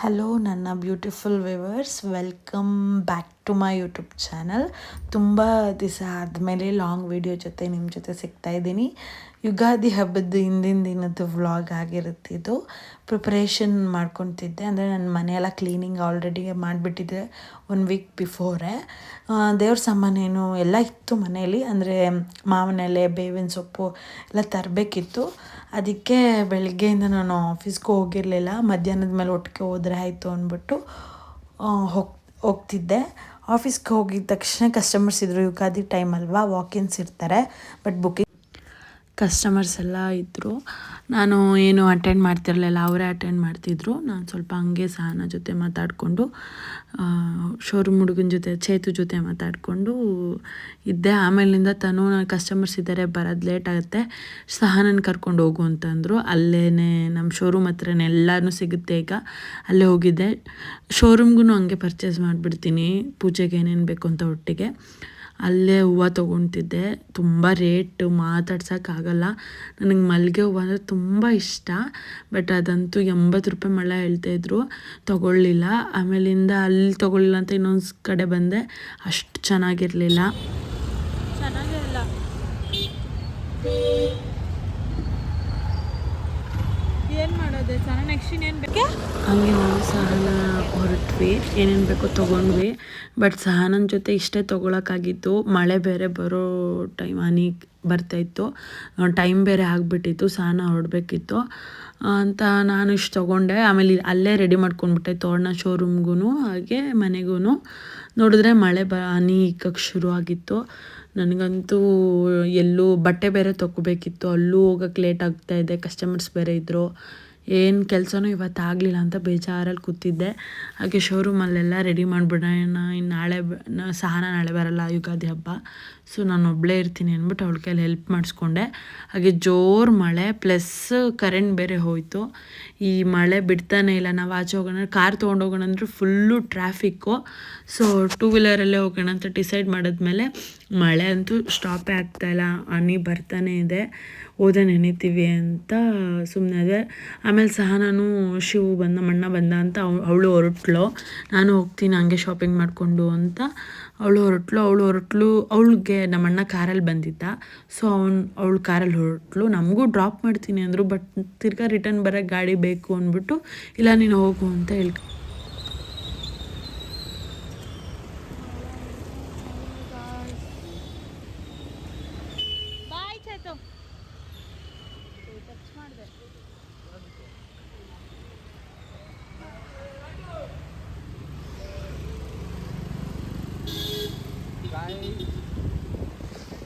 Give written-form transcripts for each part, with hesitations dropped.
Hello ನನ್ನ beautiful viewers, welcome back to my YouTube channel. ತುಂಬ ದಿವಸ ಆದಮೇಲೆ ಲಾಂಗ್ ವಿಡಿಯೋ ಜೊತೆ ನಿಮ್ಮ ಜೊತೆ ಸಿಗ್ತಾ ಇದ್ದೀನಿ. ಯುಗಾದಿ ಹಬ್ಬದ ಹಿಂದಿನ ದಿನದ್ದು ವ್ಲಾಗ್ ಆಗಿರುತ್ತೆ ಇದು. ಪ್ರಿಪ್ರೇಷನ್ ಮಾಡ್ಕೊತಿದ್ದೆ, ಅಂದರೆ ನನ್ನ ಮನೆಯೆಲ್ಲ ಕ್ಲೀನಿಂಗ್ ಆಲ್ರೆಡಿ ಮಾಡಿಬಿಟ್ಟಿದ್ದೆ 1 ವೀಕ್ ಬಿಫೋರೇ. ದೇವ್ರ ಸಾಮಾನೇನು ಎಲ್ಲ ಇತ್ತು ಮನೆಯಲ್ಲಿ, ಅಂದರೆ ಮಾವಿನ ಎಲೆ, ಬೇವಿನ ಸೊಪ್ಪು ಎಲ್ಲ ತರಬೇಕಿತ್ತು. ಅದಕ್ಕೆ ಬೆಳಗ್ಗೆಯಿಂದ ನಾನು ಆಫೀಸ್ಗೂ ಹೋಗಿರಲಿಲ್ಲ. ಮಧ್ಯಾಹ್ನದ ಮೇಲೆ ಒಟ್ಟಿಗೆ ಹೋದರೆ ಆಯಿತು ಅಂದ್ಬಿಟ್ಟು ಹೋಗ್ತಿದ್ದೆ. ಆಫೀಸ್ಗೆ ಹೋಗಿದ ತಕ್ಷಣ ಕಸ್ಟಮರ್ಸ್ ಇದ್ದರು. ಯುಗಾದಿ ಟೈಮ್ ಅಲ್ವಾ, ವಾಕಿನ್ಸ್ ಇರ್ತಾರೆ, ಬಟ್ ಬುಕಿಂಗ್ ಕಸ್ಟಮರ್ಸ್ ಎಲ್ಲ ಇದ್ದರು. ನಾನು ಏನು ಅಟೆಂಡ್ ಮಾಡ್ತಿರಲಿಲ್ಲ, ಅವರೇ ಅಟೆಂಡ್ ಮಾಡ್ತಿದ್ರು. ನಾನು ಸ್ವಲ್ಪ ಹಂಗೆ ಸಹನ ಜೊತೆ ಮಾತಾಡಿಕೊಂಡು, ಶೋರೂಮ್ ಹುಡುಗನ ಜೊತೆ ಚೇತು ಜೊತೆ ಮಾತಾಡಿಕೊಂಡು ಇದ್ದೆ. ಆಮೇಲಿಂದ ಕಸ್ಟಮರ್ಸ್ ಇದ್ದಾರೆ, ಬರೋದು ಲೇಟ್ ಆಗುತ್ತೆ, ಸಹನನ ಕರ್ಕೊಂಡು ಹೋಗು ಅಂತಂದರು. ಅಲ್ಲೇ ನಮ್ಮ ಶೋರೂಮ್ ಹತ್ರನೇ ಎಲ್ಲನೂ ಸಿಗುತ್ತೆ ಈಗ. ಅಲ್ಲೇ ಹೋಗಿದ್ದೆ. ಶೋರೂಮ್ಗೂ ಹಂಗೆ ಪರ್ಚೇಸ್ ಮಾಡಿಬಿಡ್ತೀನಿ, ಪೂಜೆಗೆ ಏನೇನು ಬೇಕು ಅಂತ ಒಟ್ಟಿಗೆ. ಅಲ್ಲೇ ಹೂವು ತೊಗೊತಿದ್ದೆ. ತುಂಬ ರೇಟು ಮಾತಾಡ್ಸೋಕ್ಕಾಗಲ್ಲ. ನನಗೆ ಮಲ್ಲಿಗೆ ಹೂವು ಅಂದರೆ ತುಂಬ ಇಷ್ಟ, ಬಟ್ ಅದಂತೂ 80 ರೂಪಾಯಿ ಮೊಳ ಹೇಳ್ತಾಯಿದ್ರು. ತೊಗೊಳ್ಳಿಲ್ಲ. ಆಮೇಲಿಂದ ಅಲ್ಲಿ ತೊಗೊಳ್ಳಿಲ್ಲ ಅಂತ ಇನ್ನೊಂದು ಕಡೆ ಬಂದೆ, ಅಷ್ಟು ಚೆನ್ನಾಗಿರಲಿಲ್ಲ. ಏನು ಮಾಡೋದು ಸಹ ನೆಕ್ಸ್ಟ್ ಇನ್ನೇನು ಬೇಕು ಹಂಗೆ ನಾವು ಸಹನ ಹೊರಟ್ವಿ, ಏನೇನು ಬೇಕೋ ತೊಗೊಂಡ್ವಿ. ಬಟ್ ಸಹನನ ಜೊತೆ ಇಷ್ಟೇ ತೊಗೊಳಕ್ಕಾಗಿತ್ತು. ಮಳೆ ಬೇರೆ ಬರೋ ಟೈಮ್ ಬರ್ತಾಯಿತ್ತು, ಟೈಮ್ ಬೇರೆ ಆಗಿಬಿಟ್ಟಿತ್ತು, ಸಹನ ಹೊರಡಬೇಕಿತ್ತು ಅಂತ ನಾನು ಇಷ್ಟು ತೊಗೊಂಡೆ. ಆಮೇಲೆ ಅಲ್ಲೇ ರೆಡಿ ಮಾಡ್ಕೊಂಡ್ಬಿಟ್ಟೆ ತೋರಣ, ಶೋರೂಮ್ಗೂ ಹಾಗೆ ಮನೆಗೂ. ನೋಡಿದ್ರೆ ಮಳೆ ಹನಿ ಇಕ್ಕಕ್ಕೆ ಶುರು ಆಗಿತ್ತು. ನನಗಂತೂ ಎಲ್ಲೂ ಬಟ್ಟೆ ಬೇರೆ ತೊಗೋಬೇಕಿತ್ತು, ಅಲ್ಲೂ ಹೋಗೋಕ್ಕೆ ಲೇಟ್ ಆಗ್ತಾಯಿದೆ, ಕಸ್ಟಮರ್ಸ್ ಬೇರೆ ಇದ್ದರು. ಏನು ಕೆಲಸನೂ ಇವತ್ತು ಆಗಲಿಲ್ಲ ಅಂತ ಬೇಜಾರಲ್ಲಿ ಕೂತಿದ್ದೆ. ಹಾಗೆ ಶೋರೂಮಲ್ಲೆಲ್ಲ ರೆಡಿ ಮಾಡಿಬಿಡೋಣ, ಇನ್ನು ಸಹನ ನಾಳೆ ಬರಲ್ಲ, ಯುಗಾದಿ ಹಬ್ಬ, ಸೊ ನಾನು ಒಬ್ಬಳೇ ಇರ್ತೀನಿ ಅಂದ್ಬಿಟ್ಟು ಅವಳ ಕೈಲಿ ಹೆಲ್ಪ್ ಮಾಡಿಸ್ಕೊಂಡೆ. ಹಾಗೆ ಜೋರು ಮಳೆ ಪ್ಲಸ್ ಕರೆಂಟ್ ಬೇರೆ ಹೋಯಿತು. ಈ ಮಳೆ ಬಿಡ್ತಾನೆ ಇಲ್ಲ. ನಾವು ಆಚೆ ಹೋಗೋಣ, ಕಾರ್ ತೊಗೊಂಡೋಗೋಣ ಅಂದರೆ ಫುಲ್ಲು ಟ್ರಾಫಿಕ್ಕು. ಸೊ 2 ವೀಲರಲ್ಲೇ ಹೋಗೋಣ ಅಂತ ಡಿಸೈಡ್ ಮಾಡಿದ್ಮೇಲೆ ಮಳೆ ಅಂತೂ ಸ್ಟಾಪೇ ಆಗ್ತಾಯಿಲ್ಲ, ಹನಿ ಬರ್ತಾನೆ ಇದೆ. ಓದೆ ನೆನಿತೀವಿ ಅಂತ ಸುಮ್ಮನೆ ಅದೇ. ಆಮೇಲೆ ಸಹ ನಾನು ನಮ್ಮಣ್ಣ ಬಂದ ಅಂತ ಅವಳು ಹೊರಟ್ಲು. ನಾನು ಹೋಗ್ತೀನಿ ಹಂಗೆ ಶಾಪಿಂಗ್ ಮಾಡಿಕೊಂಡು ಅಂತ ಅವಳು ಹೊರಟ್ಲು. ಅವಳಿಗೆ ನಮ್ಮಣ್ಣ ಕಾರಲ್ಲಿ ಬಂದಿದ್ದ, ಸೊ ಅವಳು ಕಾರಲ್ಲಿ ಹೊರಟ್ಲು. ನಮಗೂ ಡ್ರಾಪ್ ಮಾಡ್ತೀನಿ ಅಂದರು, ಬಟ್ ತಿರ್ಗಾ ರಿಟರ್ನ್ ಬರೋಕ್ಕೆ ಗಾಡಿ ಬೇಕು ಅಂದ್ಬಿಟ್ಟು ಇಲ್ಲ ನೀನು ಹೋಗು ಅಂತ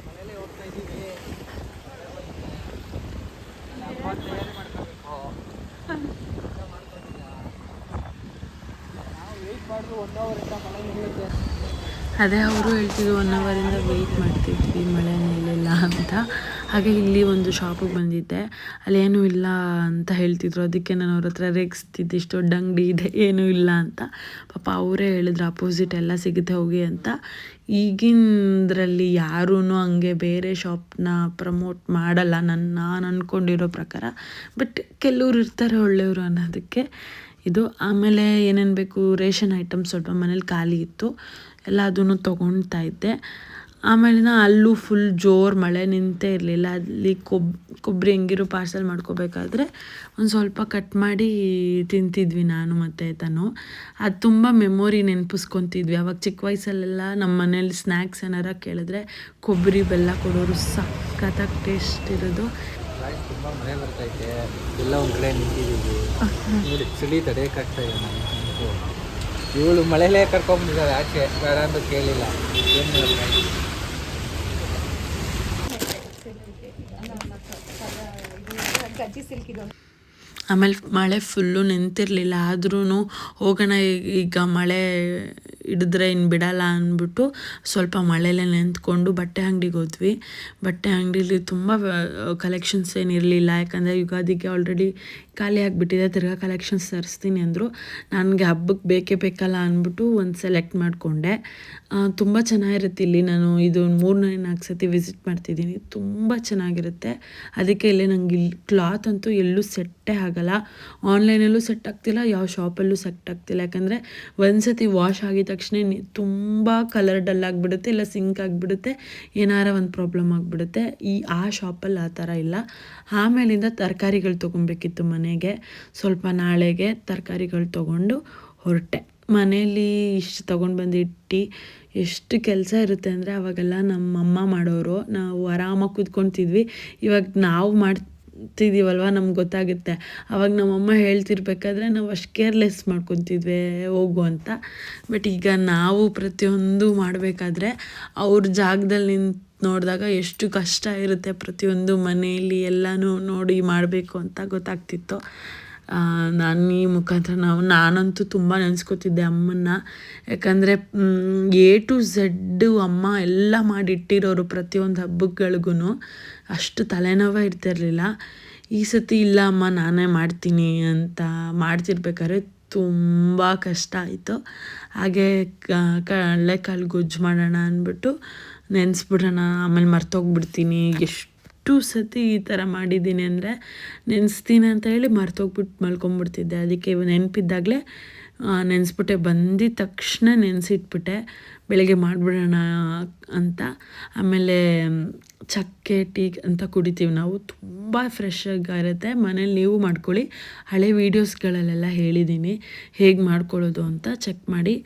ಮನೇಲಿ ಹೋಗ್ತಾ ಇದ್ದೀವಿ. ನಾವು ವೆಯ್ಟ್ ಮಾಡಿದ್ರು 1 ಅವರಿಂದ ಮಳೆ ನಿಲ್ಲುತ್ತೆ. ಅದೇ ಅವರು ಹೇಳ್ತಿದ್ರು 1 ಅವರಿಂದ ವೆಯ್ಟ್ ಮಾಡ್ತಿದ್ವಿ, ಮಳೆ ನಿಲ್ಲಿಲ್ಲ ಅಂತ. ಹಾಗೆ ಇಲ್ಲಿ ಒಂದು ಶಾಪಿಗೆ ಬಂದಿದ್ದೆ, ಅಲ್ಲೇನೂ ಇಲ್ಲ ಅಂತ ಹೇಳ್ತಿದ್ರು. ಅದಕ್ಕೆ ನಾನು ಅವ್ರ ಹತ್ರ ರೇಗಿಸ್ತಿದ್ದೆ, ಇಷ್ಟು ದೊಡ್ಡ ಅಂಗಡಿ ಇದೆ ಏನೂ ಇಲ್ಲ ಅಂತ. ಪಾಪ ಅವರೇ ಹೇಳಿದ್ರು ಅಪೋಸಿಟ್ ಎಲ್ಲ ಸಿಗುತ್ತೆ ಹೋಗಿ ಅಂತ. ಈಗಿನದ್ರಲ್ಲಿ ಯಾರೂ ಹಂಗೆ ಬೇರೆ ಶಾಪ್ನ ಪ್ರಮೋಟ್ ಮಾಡಲ್ಲ ನಾನು ಅಂದ್ಕೊಂಡಿರೋ ಪ್ರಕಾರ. ಬಟ್ ಕೆಲವ್ರು ಇರ್ತಾರೆ ಒಳ್ಳೆಯವರು ಅನ್ನೋದಕ್ಕೆ ಇದು. ಆಮೇಲೆ ಏನೇನು ಬೇಕು ರೇಷನ್ ಐಟಮ್ಸ್ ಸ್ವಲ್ಪ ಮನೇಲಿ ಖಾಲಿ ಇತ್ತು, ಎಲ್ಲ ಅದನ್ನು ತೊಗೊಳ್ತಾ ಇದ್ದೆ. ಆಮೇಲಿನ ಅಲ್ಲೂ ಫುಲ್ ಜೋರು ಮಳೆ ನಿಂತೇ ಇರಲಿಲ್ಲ. ಅಲ್ಲಿ ಕೊಬ್ಬರಿ ಹೆಂಗಿರೋ ಪಾರ್ಸಲ್ ಮಾಡ್ಕೋಬೇಕಾದ್ರೆ ಒಂದು ಸ್ವಲ್ಪ ಕಟ್ ಮಾಡಿ ತಿಂತಿದ್ವಿ ನಾನು ಮತ್ತು ತನು. ಅದು ತುಂಬ ಮೆಮೊರಿ ನೆನಪಿಸ್ಕೊತಿದ್ವಿ. ಅವಾಗ ಚಿಕ್ಕ ವಯಸ್ಸಲ್ಲೆಲ್ಲ ನಮ್ಮ ಮನೇಲಿ ಸ್ನ್ಯಾಕ್ಸ್ ಏನಾರ ಕೇಳಿದ್ರೆ ಕೊಬ್ಬರಿ ಬೆಲ್ಲ ಕೊಡೋರು, ಸಖತ್ತಾಗಿ ಟೇಸ್ಟ್ ಇರೋದು. ತುಂಬ ಮಳೆ ಬರ್ತೈತೆ, ಎಲ್ಲ ಒಂದು ಕಡೆ ನಿಂತಿದ್ದೀವಿ ನೋಡಿ, ಚಳಿ ತಡೆಯೋಕ್ಕಾಗ್ತಾ ಇದೆ. ಇವಳು ಮಳೆಲೇ ಕರ್ಕೊಂಡ್ಬಿಟ್ಟಿದ್ದಾರೆ ಆಚೆ, ಬೇಡ ಅಂತ ಕೇಳಿಲ್ಲ. ಏನು ಮಾಡ್ತಾರೆ? ಆಮೇಲೆ ಮಳೆ ಫುಲ್ಲು ನಿಂತಿರಲಿಲ್ಲ, ಆದ್ರೂ ಹೋಗೋಣ ಈಗ ಮಳೆ ಹಿಡಿದ್ರೆ ಇನ್ನು ಬಿಡಲ್ಲ ಅಂದ್ಬಿಟ್ಟು ಸ್ವಲ್ಪ ಮಳೆಯಲ್ಲೇ ನಿಂತ್ಕೊಂಡು ಬಟ್ಟೆ ಅಂಗಡಿಗೆ ಹೋದ್ವಿ. ಬಟ್ಟೆ ಅಂಗಡೀಲಿ ತುಂಬ ಕಲೆಕ್ಷನ್ಸ್ ಏನಿರಲಿಲ್ಲ, ಯಾಕಂದರೆ ಯುಗಾದಿಗೆ ಆಲ್ರೆಡಿ ಖಾಲಿ ಆಗಿಬಿಟ್ಟಿದೆ, ತಿರ್ಗಾ ಕಲೆಕ್ಷನ್ಸ್ ತರಿಸ್ತೀನಿ ಅಂದರು. ನನಗೆ ಹಬ್ಬಕ್ಕೆ ಬೇಕೇ ಬೇಕಲ್ಲ ಅಂದ್ಬಿಟ್ಟು ಒಂದು ಸೆಲೆಕ್ಟ್ ಮಾಡಿಕೊಂಡೆ. ತುಂಬ ಚೆನ್ನಾಗಿರುತ್ತೆ ಇಲ್ಲಿ. ನಾನು ಇದು 3-4 ಸತಿ ವಿಸಿಟ್ ಮಾಡ್ತಿದ್ದೀನಿ. ತುಂಬ ಚೆನ್ನಾಗಿರುತ್ತೆ. ಅದಕ್ಕೆ ಇಲ್ಲಿ ನನಗೆ ಇಲ್ಲಿ ಕ್ಲಾತ್ ಅಂತೂ ಎಲ್ಲೂ ಸೆಟ್ಟೇ ಆಗಲ್ಲ. ಆನ್ಲೈನಲ್ಲೂ ಸೆಟ್ ಆಗ್ತಿಲ್ಲ, ಯಾವ ಶಾಪಲ್ಲೂ ಸೆಟ್ ಆಗ್ತಿಲ್ಲ. ಯಾಕಂದರೆ ಒಂದು ಸತಿ ವಾಶ್ ಆಗಿದ ತಕ್ಷಣ ತುಂಬ ಕಲರ್ ಡಲ್ ಆಗಿಬಿಡುತ್ತೆ, ಇಲ್ಲ ಸಿಂಕ್ ಆಗಿಬಿಡುತ್ತೆ, ಏನಾರ ಒಂದು ಪ್ರಾಬ್ಲಮ್ ಆಗಿಬಿಡುತ್ತೆ. ಆ ಶಾಪಲ್ಲಿ ಆ ಥರ ಇಲ್ಲ. ಆಮೇಲಿಂದ ತರಕಾರಿಗಳು ತೊಗೊಬೇಕಿತ್ತು ಮನೆಗೆ. ಸ್ವಲ್ಪ ನಾಳೆಗೆ ತರಕಾರಿಗಳು ತೊಗೊಂಡು ಹೊರಟೆ. ಮನೇಲಿ ಇಷ್ಟು ತೊಗೊಂಡು ಬಂದಿಟ್ಟು ಎಷ್ಟು ಕೆಲಸ ಇರುತ್ತೆ ಅಂದರೆ, ಅವಾಗೆಲ್ಲ ನಮ್ಮಮ್ಮ ಮಾಡೋರು, ನಾವು ಆರಾಮಾಗಿ ಕೂತ್ಕೊತಿದ್ವಿ. ಇವಾಗ ನಾವು ಮಾಡ್ತಿದ್ದೀವಲ್ವ, ನಮ್ಗೆ ಗೊತ್ತಾಗುತ್ತೆ. ಅವಾಗ ನಮ್ಮಮ್ಮ ಹೇಳ್ತಿರ್ಬೇಕಾದ್ರೆ ನಾವು ಅಷ್ಟು ಕೇರ್ಲೆಸ್ ಮಾಡ್ಕೊತಿದ್ವಿ ಹೋಗು ಅಂತ. ಬಟ್ ಈಗ ನಾವು ಪ್ರತಿಯೊಂದು ಮಾಡಬೇಕಾದ್ರೆ ಅವ್ರ ಜಾಗದಲ್ಲಿ ನಿಂತು ನೋಡಿದಾಗ ಎಷ್ಟು ಕಷ್ಟ ಇರುತ್ತೆ, ಪ್ರತಿಯೊಂದು ಮನೆಯಲ್ಲಿ ಎಲ್ಲನೂ ನೋಡಿ ಮಾಡಬೇಕು ಅಂತ ಗೊತ್ತಾಗ್ತಿತ್ತು. ನಾನು ಈ ಮುಖಾಂತರ ನಾನಂತೂ ತುಂಬ ನೆನೆಸ್ಕೊತಿದ್ದೆ ಅಮ್ಮನ್ನ. ಯಾಕಂದರೆ A to Z ಅಮ್ಮ ಎಲ್ಲ ಮಾಡಿಟ್ಟಿರೋರು ಪ್ರತಿಯೊಂದು ಹಬ್ಬಗಳಿಗೂ. ಅಷ್ಟು ತಲೆನೋವೇ ಇರ್ತಿರಲಿಲ್ಲ. ಈ ಸತಿ ಇಲ್ಲ ಅಮ್ಮ ನಾನೇ ಮಾಡ್ತೀನಿ ಅಂತ ಮಾಡ್ತಿರ್ಬೇಕಾದ್ರೆ ತುಂಬ ಕಷ್ಟ ಆಯಿತು. ಹಾಗೆ ಕಡಲೆಕಾಳು ಗೊಜ್ಜು ಮಾಡೋಣ ಅಂದ್ಬಿಟ್ಟು ನೆನೆಸ್ಬಿಡೋಣ, ಆಮೇಲೆ ಮರ್ತೋಗ್ಬಿಡ್ತೀನಿ. ಎಷ್ಟು ಸತಿ ಈ ಥರ ಮಾಡಿದ್ದೀನಿ ಅಂದರೆ, ನೆನೆಸ್ತೀನಿ ಅಂತ ಹೇಳಿ ಮರ್ತೋಗ್ಬಿಟ್ಟು ಮಲ್ಕೊಂಬಿಡ್ತಿದ್ದೆ. ಅದಕ್ಕೆ ನೆನಪಿದ್ದಾಗಲೇ ನೆನೆಸ್ಬಿಟ್ಟೆ, ಬಂದಿದ್ದ ತಕ್ಷಣ ನೆನೆಸಿಟ್ಬಿಟ್ಟೆ ಬೆಳಗ್ಗೆ ಮಾಡಿಬಿಡೋಣ ಅಂತ. ಆಮೇಲೆ ಚಕ್ಕೆ ಟೀ ಅಂತ ಕುಡಿತೀವಿ ನಾವು, ತುಂಬ ಫ್ರೆಶ್ ಆಗಿರುತ್ತೆ. ಮನೇಲಿ ನೀವು ಮಾಡ್ಕೊಳ್ಳಿ. ಹಳೆ ವೀಡಿಯೋಸ್ಗಳಲ್ಲೆಲ್ಲ ಹೇಳಿದ್ದೀನಿ ಹೇಗೆ ಮಾಡ್ಕೊಳ್ಳೋದು ಅಂತ, ಚೆಕ್ ಮಾಡಿ.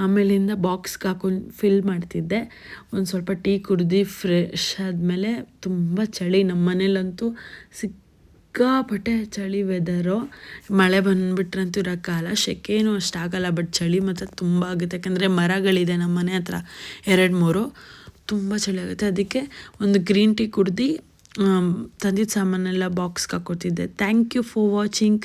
ಆಮೇಲಿಂದ ಬಾಕ್ಸ್ಗೆ ಹಾಕೊಂಡು ಫಿಲ್ ಮಾಡ್ತಿದ್ದೆ. ಒಂದು ಸ್ವಲ್ಪ ಟೀ ಕುಡ್ದು ಫ್ರೆಶ್ ಆದಮೇಲೆ ತುಂಬ ಚಳಿ ನಮ್ಮ ಮನೇಲಂತೂ ಸಿಕ್ಕಾಪಟ್ಟೆ ಚಳಿ ವೆದರು. ಮಳೆ ಬಂದುಬಿಟ್ರಂತೂ ಇರೋಕ್ಕಾಗಲ್ಲ. ಸೆಕೆನೂ ಅಷ್ಟಾಗಲ್ಲ, ಬಟ್ ಚಳಿ ಮಾತ್ರ ತುಂಬ ಆಗುತ್ತೆ. ಯಾಕಂದರೆ ಮರಗಳಿದೆ ನಮ್ಮ ಮನೆ ಹತ್ರ 2-3, ತುಂಬ ಚಳಿ ಆಗುತ್ತೆ. ಅದಕ್ಕೆ ಒಂದು ಗ್ರೀನ್ ಟೀ ಕುಡ್ದು ತಂದಿದ್ದ ಸಾಮಾನೆಲ್ಲ ಬಾಕ್ಸ್ಗೆ ಹಾಕ್ಕೊತಿದ್ದೆ. Thank you for watching.